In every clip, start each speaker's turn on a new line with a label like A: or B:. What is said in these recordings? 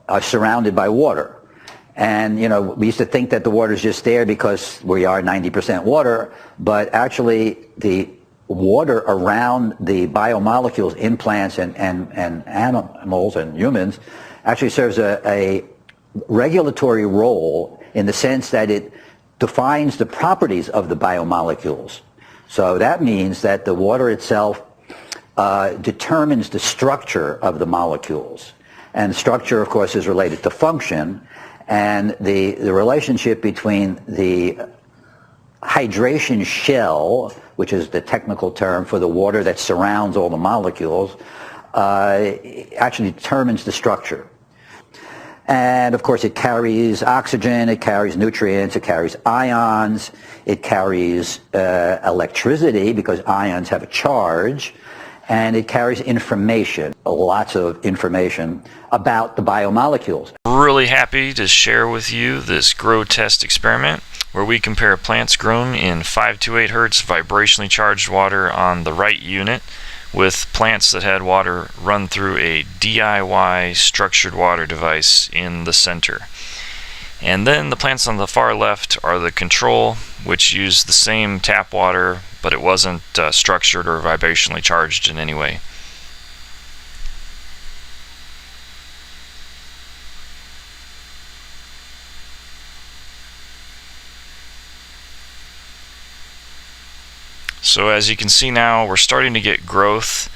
A: are surrounded by water. And, you know, we used to think that the water is just there because we are 90% water, but actually the water around the biomolecules in plants and animals and humans actually serves a regulatory role in the sense that it defines the properties of the biomolecules. So that means that the water itself determines the structure of the molecules. And structure, of course, is related to function. And the relationship between the hydration shell, which is the technical term for the water that surrounds all the molecules, actually determines the structure. And of course it carries oxygen, it carries nutrients, it carries ions, it carries electricity because ions have a charge, and it carries information, lots of information about the biomolecules.
B: Really happy to share with you this grow test experiment where we compare plants grown in 528 Hertz vibrationally charged water on the right unit with plants that had water run through a DIY structured water device in the center. And then the plants on the far left are the control, which used the same tap water, but it wasn't structured or vibrationally charged in any way. So as you can see now, we're starting to get growth,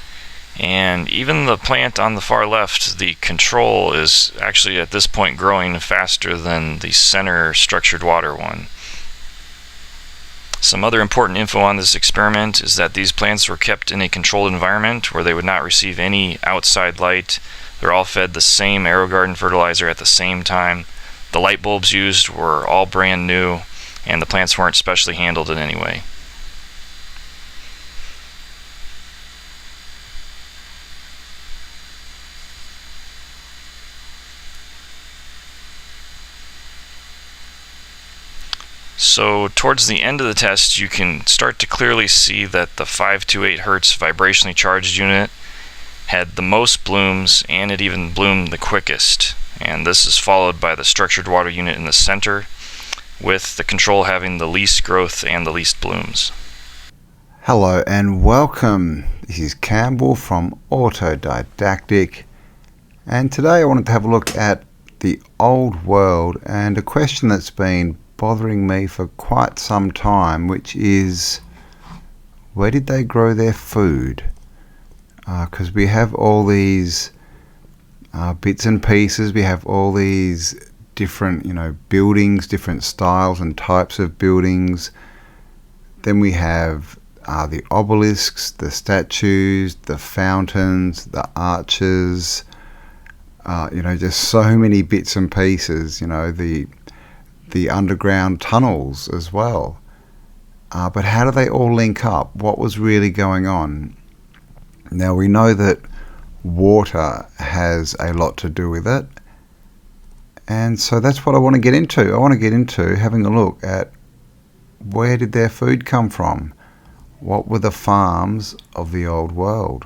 B: and even the plant on the far left, the control, is actually at this point growing faster than the center structured water one. Some other important info on this experiment is that these plants were kept in a controlled environment where they would not receive any outside light. They're all fed the same AeroGarden fertilizer at the same time. The light bulbs used were all brand new, and the plants weren't specially handled in any way. So towards the end of the test, you can start to clearly see that the 528 Hertz vibrationally charged unit had the most blooms, and it even bloomed the quickest. And this is followed by the structured water unit in the center, with the control having the least growth and the least blooms.
C: Hello and welcome. This is Cambell from Autodidactic, and today I wanted to have a look at the old world and a question that's been bothering me for quite some time, which is, where did they grow their food? Because we have all these bits and pieces, we have all these different, buildings, different styles and types of buildings. Then we have the obelisks, the statues, the fountains, the arches, just so many bits and pieces, the underground tunnels as well. But how do they all link up? What was really going on? Now we know that water has a lot to do with it, and so that's what I want to get into. I want to get into having a look at where did their food come from? What were the farms of the old world?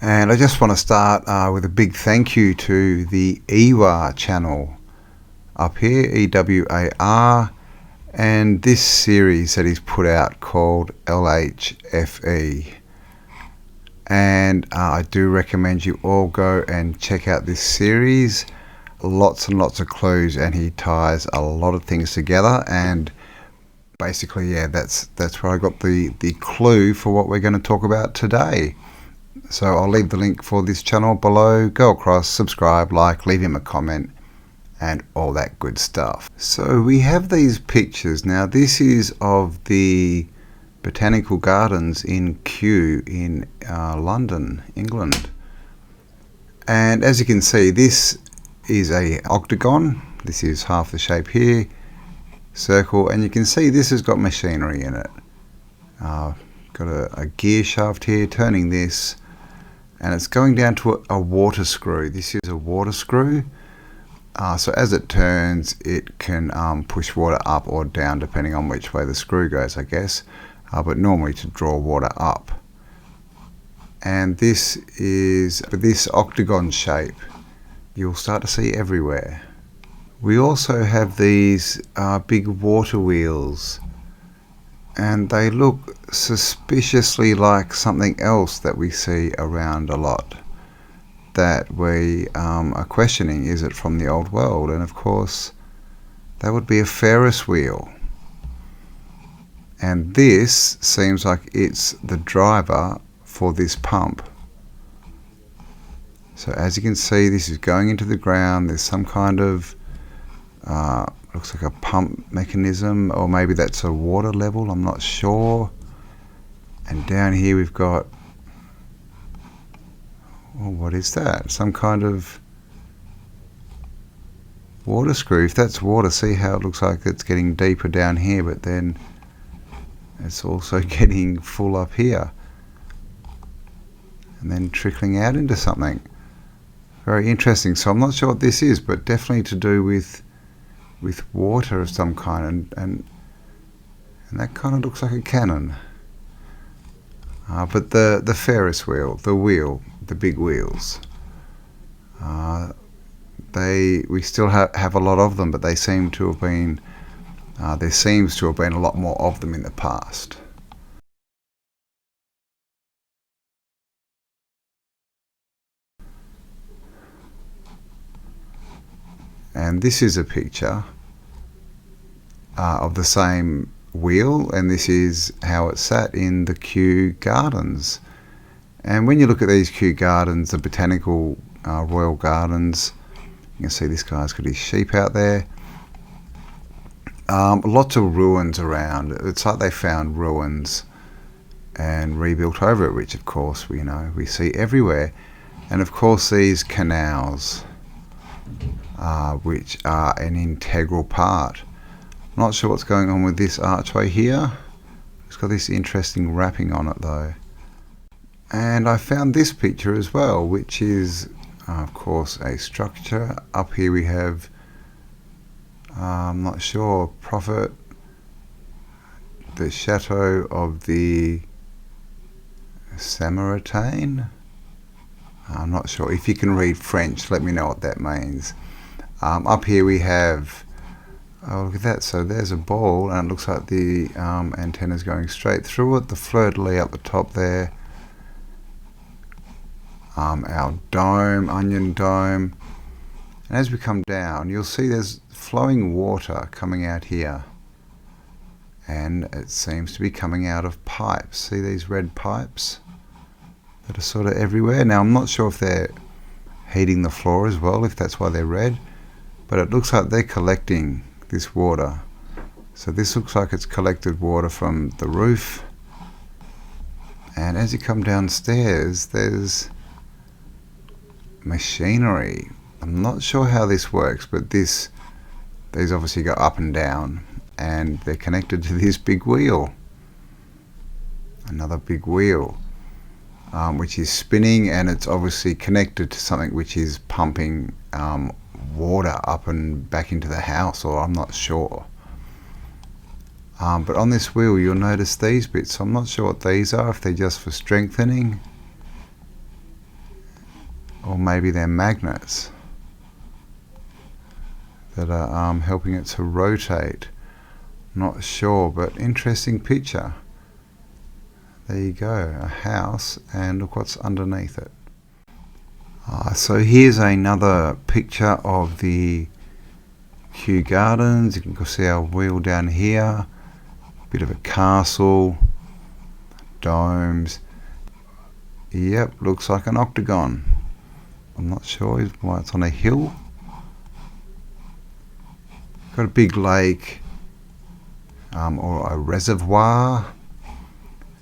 C: And I just want to start with a big thank you to the EWAR channel up here, EWAR, and this series that he's put out called LHFE. And I do recommend you all go and check out this series. Lots and lots of clues, and he ties a lot of things together, and basically, that's where I got the clue for what we're going to talk about today. So I'll leave the link for this channel below. Go across, subscribe, like, leave him a comment, and all that good stuff. So we have these pictures. Now this is of the Botanical Gardens in Kew in London, England. And as you can see, this is a octagon. This is half the shape here, circle, and you can see this has got machinery in it. Got a gear shaft here turning this, and it's going down to a water screw. This is a water screw. So as it turns, it can push water up or down depending on which way the screw goes, I guess, but normally to draw water up. And this is this octagon shape you'll start to see everywhere. We also have these big water wheels, and they look suspiciously like something else that we see around a lot, that we are questioning, is it from the old world? And of course that would be a Ferris wheel, and this seems like it's the driver for this pump. So as you can see, this is going into the ground. There's some kind of looks like a pump mechanism, or maybe that's a water level, I'm not sure. And down here we've got, well, what is that? Some kind of water screw. If that's water, see how it looks like it's getting deeper down here, but then it's also getting full up here and then trickling out into something. Very interesting. So I'm not sure what this is, but definitely to do with water of some kind, and that kind of looks like a cannon. But the Ferris wheel, the big wheels, we still have a lot of them, but they seem to have been there seems to have been a lot more of them in the past. And this is a picture of the same wheel, and this is how it sat in the Kew Gardens. And when you look at these Kew Gardens, the botanical royal gardens, you can see this guy's got his sheep out there. Lots of ruins around. It's like they found ruins and rebuilt over it, which of course we see everywhere. And of course these canals, which are an integral part. Not sure what's going on with this archway here. It's got this interesting wrapping on it though. And I found this picture as well, which is of course a structure. Up here we have, I'm not sure, Prophet, the Chateau of the Samaritain. I'm not sure. If you can read French, let me know what that means. Up here we have, oh look at that, so there's a ball, and it looks like the antenna's going straight through it. The fleur-de-lis up the top there. Our dome, onion dome. And as we come down, you'll see there's flowing water coming out here. And it seems to be coming out of pipes. See these red pipes that are sort of everywhere? Now I'm not sure if they're heating the floor as well, if that's why they're red. But it looks like they're collecting this water. So this looks like it's collected water from the roof. And as you come downstairs, there's machinery. I'm not sure how this works, but these obviously go up and down, and they're connected to this big wheel. Another big wheel, which is spinning, and it's obviously connected to something which is pumping water up and back into the house, or I'm not sure. But on this wheel you'll notice these bits. I'm not sure what these are, if they're just for strengthening, or maybe they're magnets that are helping it to rotate. Not sure, but interesting picture. There you go, a house, and look what's underneath it. So here's another picture of the Kew Gardens. You can see our wheel down here. Bit of a castle, domes. Yep, looks like an octagon. I'm not sure why it's on a hill. Got a big lake, or a reservoir.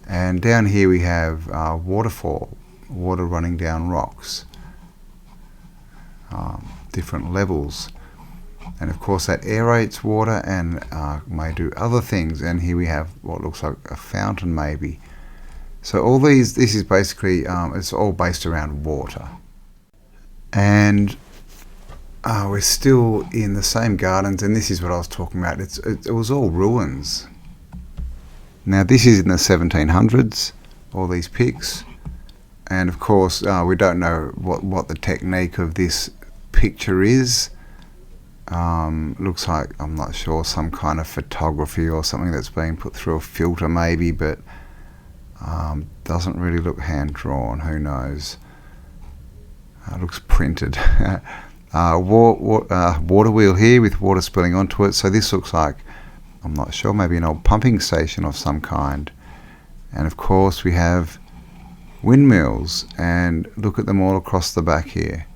C: And down here we have waterfall, water running down rocks. different levels. And of course that aerates water and may do other things. And here we have what looks like a fountain maybe. So all these, this is basically, it's all based around water. And we're still in the same gardens, and this is what I was talking about. It was all ruins. Now this is in the 1700s, all these pics. And of course we don't know what the technique of this picture is. Looks like, I'm not sure, some kind of photography or something that's been put through a filter maybe, but doesn't really look hand drawn. Who knows? Looks printed. Water wheel here with water spilling onto it. So this looks like, I'm not sure, maybe an old pumping station of some kind. And of course we have windmills, and look at them all across the back here.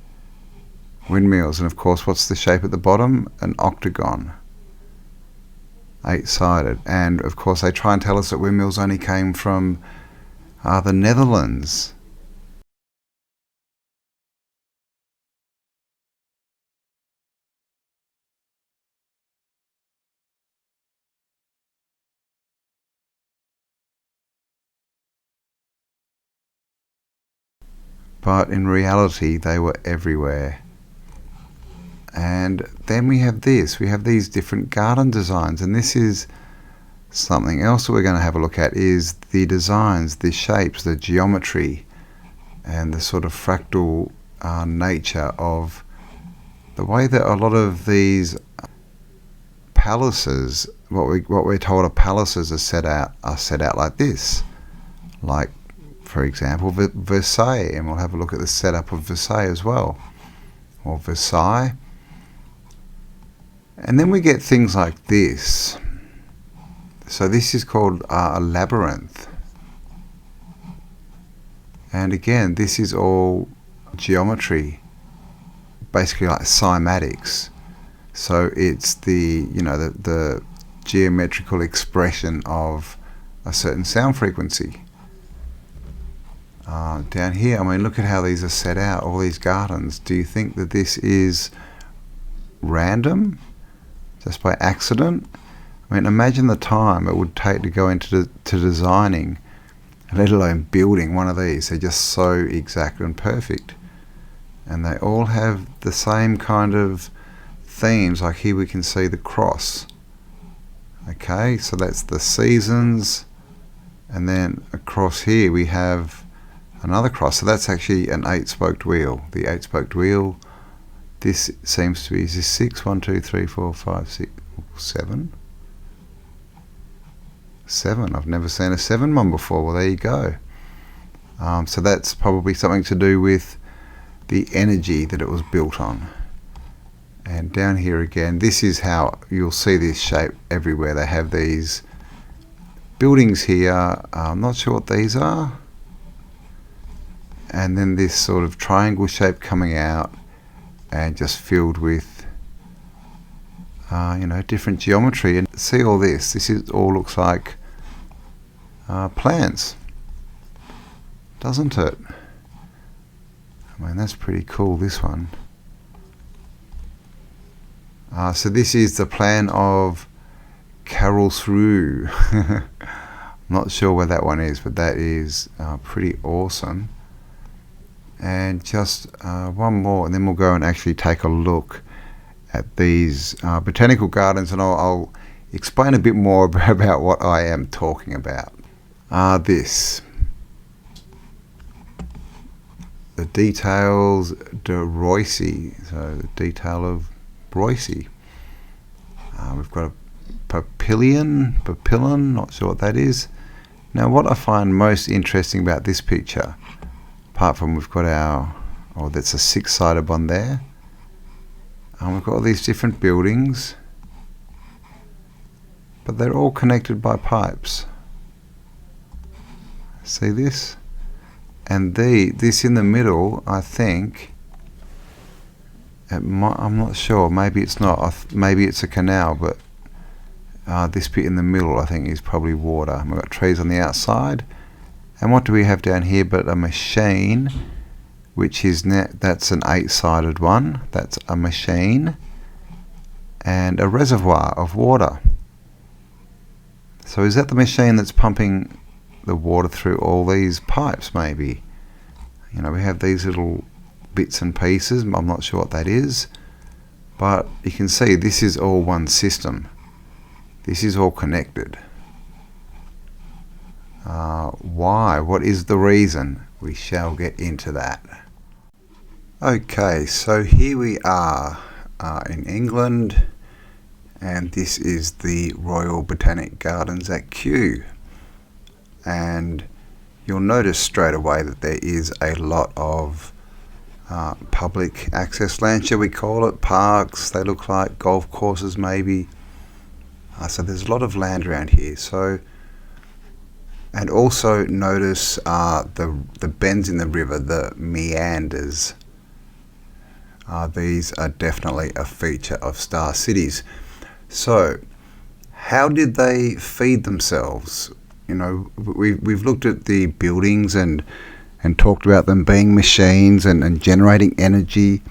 C: Windmills, and of course what's the shape at the bottom? An octagon, 8-sided. And of course they try and tell us that windmills only came from the Netherlands. But in reality they were everywhere. And then we have this, we have these different garden designs, and this is something else that we're going to have a look at, is the designs, the shapes, the geometry, and the sort of fractal nature of the way that a lot of these palaces, what we're told are palaces, are set out like this. Like, for example, Versailles, and we'll have a look at the setup of Versailles as well, or Versailles. And then we get things like this. So this is called a labyrinth. And again, this is all geometry, basically like cymatics. So it's the, you know, the geometrical expression of a certain sound frequency. Down here, I mean, look at how these are set out, all these gardens. Do you think that this is random, just by accident? I mean, imagine the time it would take to go into designing, let alone building one of these. They're just so exact and perfect. And they all have the same kind of themes. Like here we can see the cross. Okay, so that's the seasons. And then across here we have another cross. So that's actually an 8-spoked wheel. The 8-spoked wheel. This seems to be, is this 6? 1, 2, 3, 4, 5, 6, 7? 7. I've never seen a 7 one before. Well, there you go. So that's probably something to do with the energy that it was built on. And down here again, this is how you'll see this shape everywhere. They have these buildings here. I'm not sure what these are. And then this sort of triangle shape coming out, and just filled with you know, different geometry. And see all this, all looks like plants, doesn't it? I mean, that's pretty cool, this one. So this is the plan of Karlsruhe. I'm not sure where that one is, but that is pretty awesome. And just one more, and then we'll go and actually take a look at these botanical gardens, and I'll explain a bit more about what I am talking about. This, the details de Roissy, so the detail of Roissy. We've got a papillon, not sure what that is. Now what I find most interesting about this picture, apart from we've got that's a 6-sided one there, we've got all these different buildings, but they're all connected by pipes. See this? And this in the middle, I think, I'm not sure, maybe it's not, maybe it's a canal, but this bit in the middle I think is probably water. We've got trees on the outside, and what do we have down here but a machine which is that's an 8-sided one. That's a machine and a reservoir of water. So is that the machine that's pumping the water through all these pipes? Maybe, you know, we have these little bits and pieces. I'm not sure what that is, but you can see this is all one system. This is all connected. Why? What is the reason? We shall get into that. Okay, so here we are in England, and this is the Royal Botanic Gardens at Kew. And you'll notice straight away that there is a lot of public access land, shall we call it, parks. They look like golf courses maybe. So there's a lot of land around here. So, and also notice the bends in the river, the meanders. These are definitely a feature of star cities. So how did they feed themselves? You know, we've looked at the buildings and talked about them being machines and generating energy.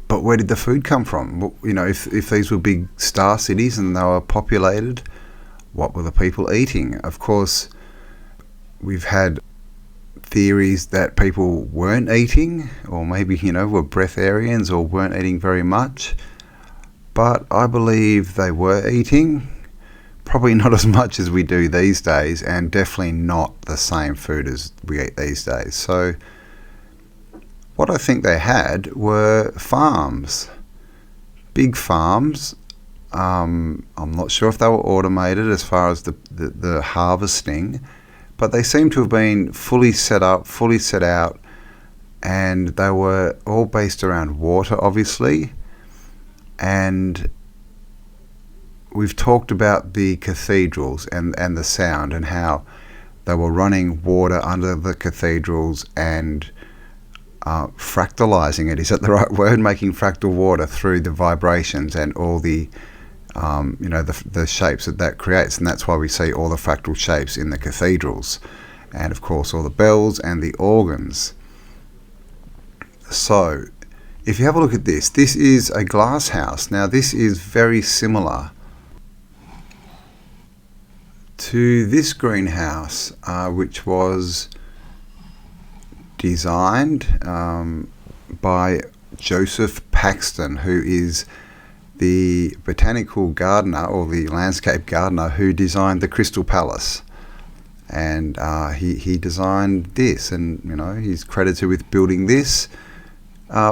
C: But where did the food come from? You know, if these were big star cities and they were populated, what were the people eating? Of course, we've had theories that people weren't eating, or maybe, you know, were breatharians or weren't eating very much. But I believe they were eating, probably not as much as we do these days, and definitely not the same food as we eat these days. So what I think they had were farms, big farms. I'm not sure if they were automated as far as the harvesting, but they seem to have been fully set up, fully set out, and they were all based around water, obviously. And we've talked about the cathedrals and the sound, and how they were running water under the cathedrals and fractalizing it. Is that the right word? Making fractal water through the vibrations and all the you know, the shapes that creates. And that's why we see all the fractal shapes in the cathedrals, and of course all the bells and the organs. So if you have a look at this, this is a glass house. Now this is very similar to this greenhouse, which was designed by Joseph Paxton, who is the botanical gardener or the landscape gardener who designed the Crystal Palace. And he designed this, and you know, he's credited with building this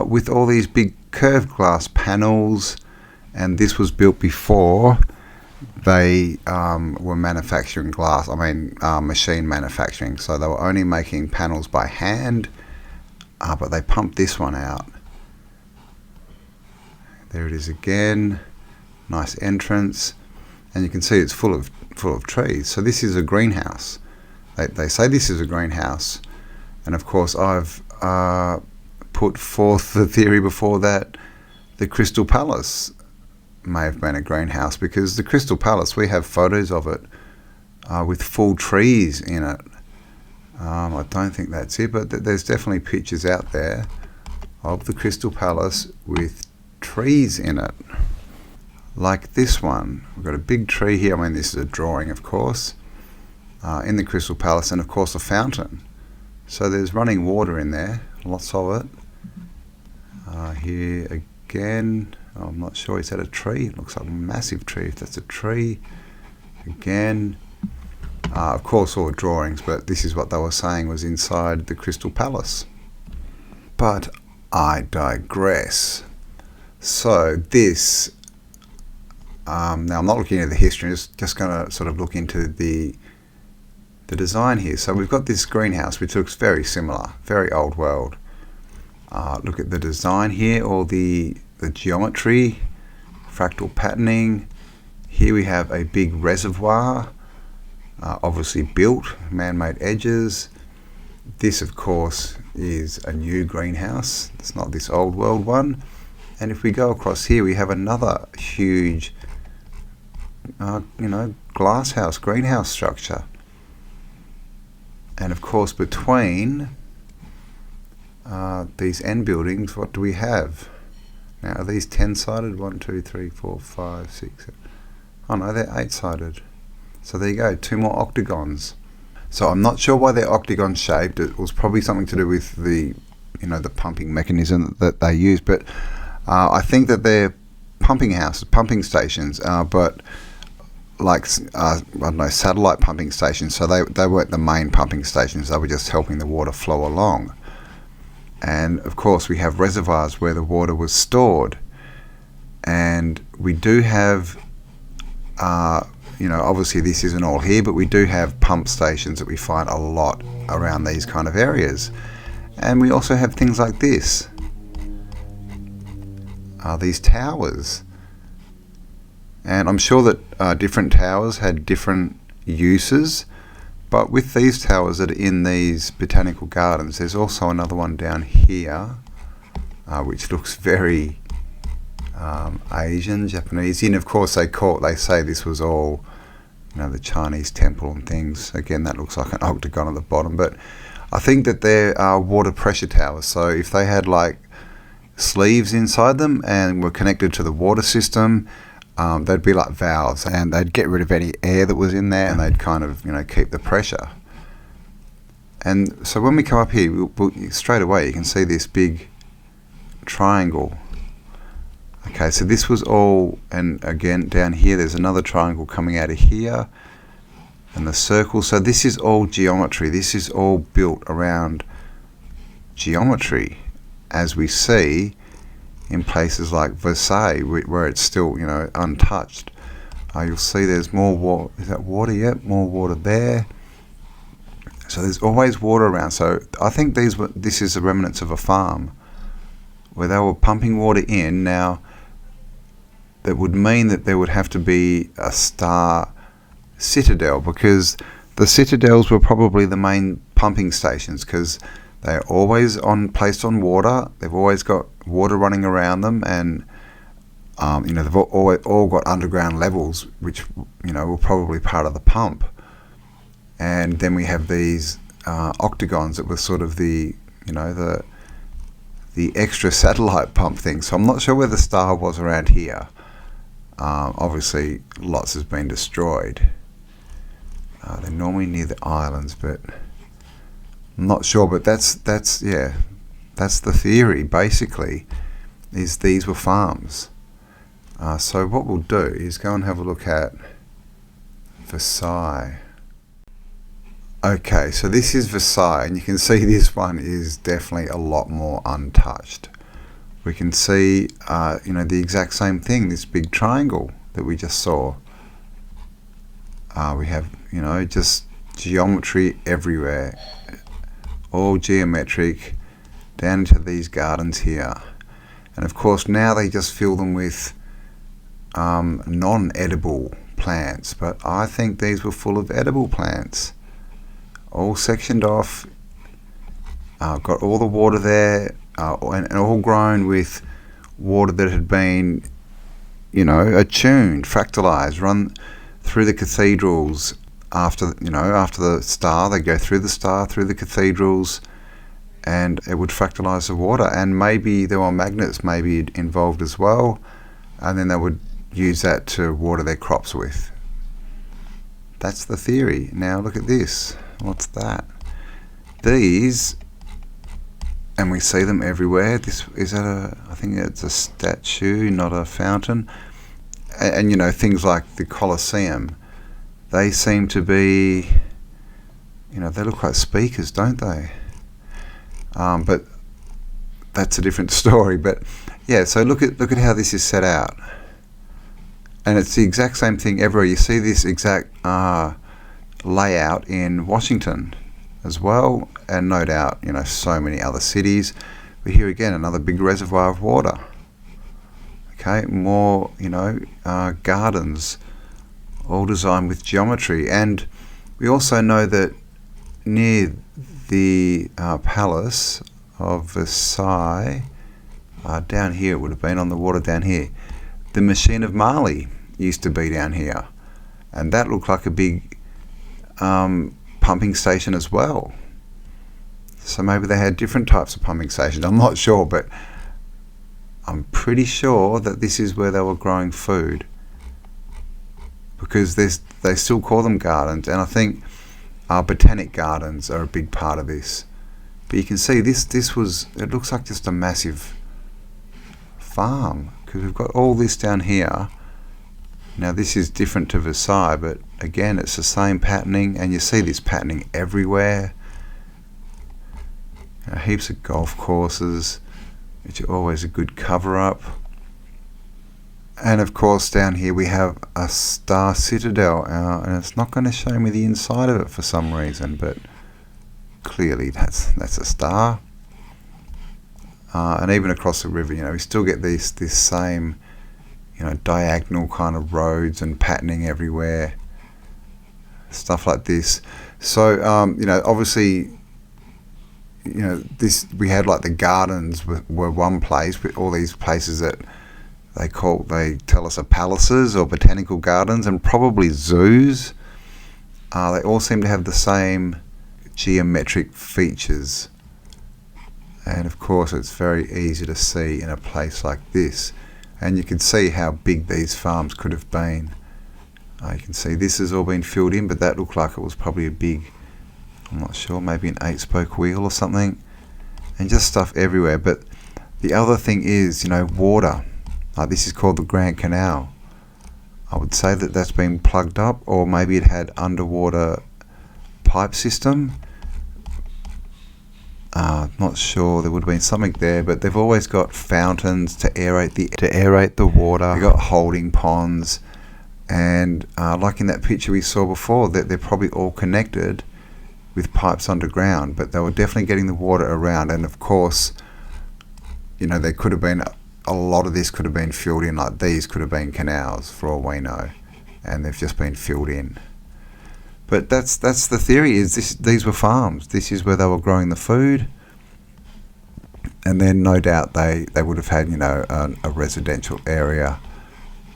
C: with all these big curved glass panels. And this was built before they were manufacturing glass, machine manufacturing. So they were only making panels by hand, but they pumped this one out. There it is again, nice entrance, and you can see it's full of trees. So this is a greenhouse. They say this is a greenhouse, and of course I've put forth the theory before that the Crystal Palace may have been a greenhouse, because the Crystal Palace, we have photos of it with full trees in it. I don't think that's it, but there's definitely pictures out there of the Crystal Palace with trees in it, like this one. We've got a big tree here. I mean, this is a drawing, of course, in the Crystal Palace, and of course a fountain. So there's running water in there, lots of it. Here again, I'm not sure, is that a tree? It looks like a massive tree, if that's a tree. Again, of course all drawings, but this is what they were saying was inside the Crystal Palace. But I digress. So this, now I'm not looking at the history, just going to sort of look into the design here. So we've got this greenhouse which looks very similar, very old world. Look at the design here, all the geometry, fractal patterning. Here we have a big reservoir, obviously built, man-made edges. This of course is a new greenhouse, it's not this old world one. And if we go across here, we have another huge glass house, greenhouse structure. And of course between these end buildings, what do we have? Now, are these 10-sided? 1, 2, 3, 4, 5, 6, 7. Oh no, they're 8-sided. So there you go, 2 more octagons. So I'm not sure why they're octagon shaped. It was probably something to do with the, the pumping mechanism that they use. But I think that they're pumping houses, pumping stations, but like I don't know, satellite pumping stations. So they weren't the main pumping stations. They were just helping the water flow along. And of course, we have reservoirs where the water was stored, and we do have. Obviously this isn't all here, but we do have pump stations that we find a lot around these kind of areas. And we also have things like this. These towers. And I'm sure that different towers had different uses, but with these towers that are in these botanical gardens, there's also another one down here, which looks very Asian, Japanese. And of course they say this was all, the Chinese temple and things. Again, that looks like an octagon at the bottom, but I think that they're water pressure towers. So if they had like sleeves inside them and were connected to the water system, they'd be like valves, and they'd get rid of any air that was in there, and they'd kind of keep the pressure. And so when we come up here, straight away you can see this big triangle. Okay, so this was all, and again down here there's another triangle coming out of here, and the circle. So this is all geometry. This is all built around geometry, as we see in places like Versailles, where it's still untouched. You'll see there's more water. Is that water? Yep, more water there. So there's always water around. So I think this is the remnants of a farm where they were pumping water in. Now that would mean that there would have to be a star citadel, because the citadels were probably the main pumping stations, because they're always placed on water. They've always got water running around them, and they've all got underground levels, which were probably part of the pump. And then we have these octagons that were sort of the extra satellite pump thing. So I'm not sure where the star was around here. Obviously, lots has been destroyed. They're normally near the islands, but I'm not sure. But that's the theory. Basically, is these were farms. So what we'll do is go and have a look at Versailles. Okay, so this is Versailles, and you can see this one is definitely a lot more untouched. We can see, the exact same thing, this big triangle that we just saw. We have, just geometry everywhere, all geometric, down into these gardens here. And of course now they just fill them with non-edible plants, but I think these were full of edible plants. All sectioned off, got all the water there, and all grown with water that had been, attuned, fractalized, run through the cathedrals. After the star, they go through the star, through the cathedrals, and it would fractalize the water. And maybe there were magnets maybe involved as well, and then they would use that to water their crops with. That's the theory. Now look at this. What's that? These, and we see them everywhere. I think it's a statue, not a fountain. And things like the Colosseum, they seem to be, they look like speakers, don't they? But that's a different story. But yeah, so look at how this is set out, and it's the exact same thing everywhere. You see this exact layout in Washington as well, and no doubt so many other cities. But here again, another big reservoir of water. Okay, more gardens, all designed with geometry. And we also know that near the palace of Versailles, down here, it would have been on the water down here, the machine of Marley used to be down here, and that looked like a big pumping station as well. So maybe they had different types of pumping stations. I'm not sure, but I'm pretty sure that this is where they were growing food, because they still call them gardens, and I think botanic gardens are a big part of this. But you can see this was, it looks like just a massive farm, because we've got all this down here. Now this is different to Versailles, but again it's the same patterning, and you see this patterning everywhere. Heaps of golf courses, which are always a good cover up. And of course down here we have a star citadel, and it's not going to show me the inside of it for some reason, but clearly that's a star. And even across the river, we still get this same diagonal kind of roads and patterning everywhere, stuff like this. So obviously this, we had like the gardens were one place, with all these places that they tell us are palaces or botanical gardens, and probably zoos. They all seem to have the same geometric features, and of course it's very easy to see in a place like this, and you can see how big these farms could have been. You can see this has all been filled in, but that looked like it was probably a big, I'm not sure, maybe an 8-spoke wheel or something, and just stuff everywhere. But the other thing is, water. This is called the Grand Canal. I would say that that's been plugged up, or maybe it had underwater pipe system. Not sure, there would have been something there, but they've always got fountains to aerate the water. They've got holding ponds, and like in that picture we saw before, that they're probably all connected with pipes underground, but they were definitely getting the water around. And of course, there could have been a lot of this could have been filled in, like these could have been canals for all we know, and they've just been filled in. But that's the theory, is these were farms. This is where they were growing the food, and then no doubt they would have had a residential area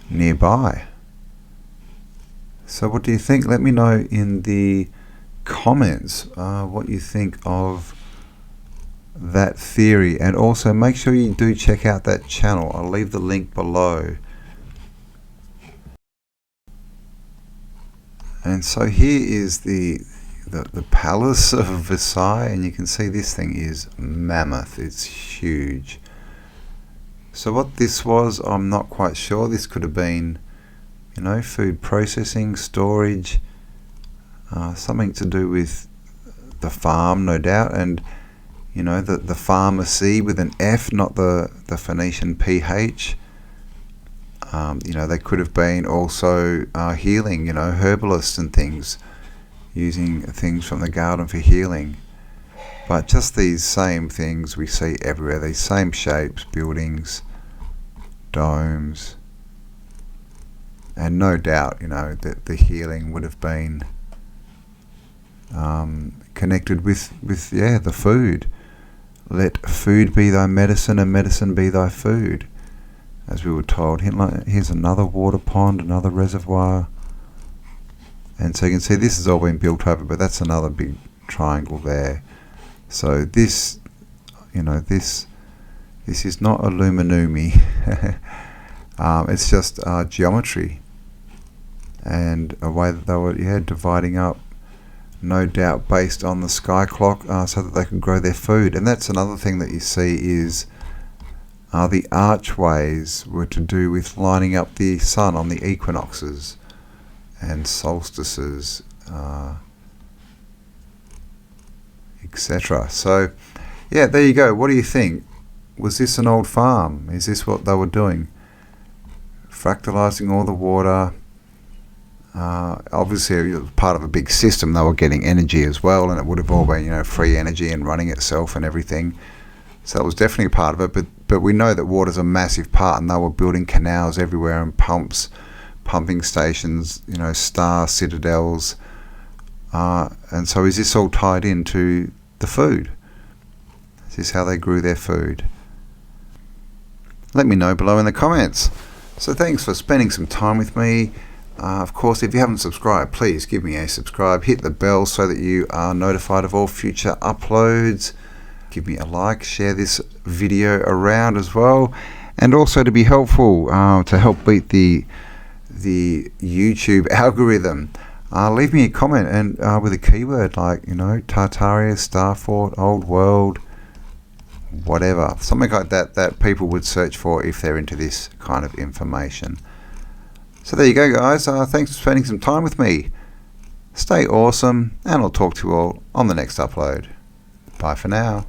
C: nearby. So what do you think? Let me know in the comments what you think of that theory, and also make sure you do check out that channel. I'll leave the link below. And so here is the palace of Versailles, and you can see this thing is mammoth. It's huge. So what this was, I'm not quite sure. This could have been food processing, storage, something to do with the farm, no doubt. And the pharmacy with an F, not the Phoenician PH. They could have been also healing, herbalists and things, using things from the garden for healing. But just these same things we see everywhere, these same shapes, buildings, domes, and no doubt, that the healing would have been connected with the food. Let food be thy medicine, and medicine be thy food, as we were told. Here's another water pond, another reservoir, and so you can see this has all been built over, but that's another big triangle there. So this, this is not Illuminumi. It's just geometry, and a way that they were dividing up, no doubt based on the sky clock, so that they can grow their food. And that's another thing that you see is the archways were to do with lining up the sun on the equinoxes and solstices, etc. So yeah, there you go. What do you think? Was this an old farm? Is this what they were doing? Fractalizing all the water. Obviously it was part of a big system. They were getting energy as well, and it would have all been free energy and running itself and everything. So it was definitely a part of it, but we know that water's a massive part, and they were building canals everywhere, and pumping stations, star citadels, and so is this all tied into the food? Is this how they grew their food? Let me know below in the comments. So thanks for spending some time with me. Of course, if you haven't subscribed, please give me a subscribe. Hit the bell so that you are notified of all future uploads. give me a like, share this video around as well, and also to be helpful, to help beat the YouTube algorithm. Leave me a comment and with a keyword like, you know, Tartaria, Starfort, Old World, whatever, something like that that people would search for if they're into this kind of information. So there you go, guys. Thanks for spending some time with me. Stay awesome, and I'll talk to you all on the next upload. Bye for now.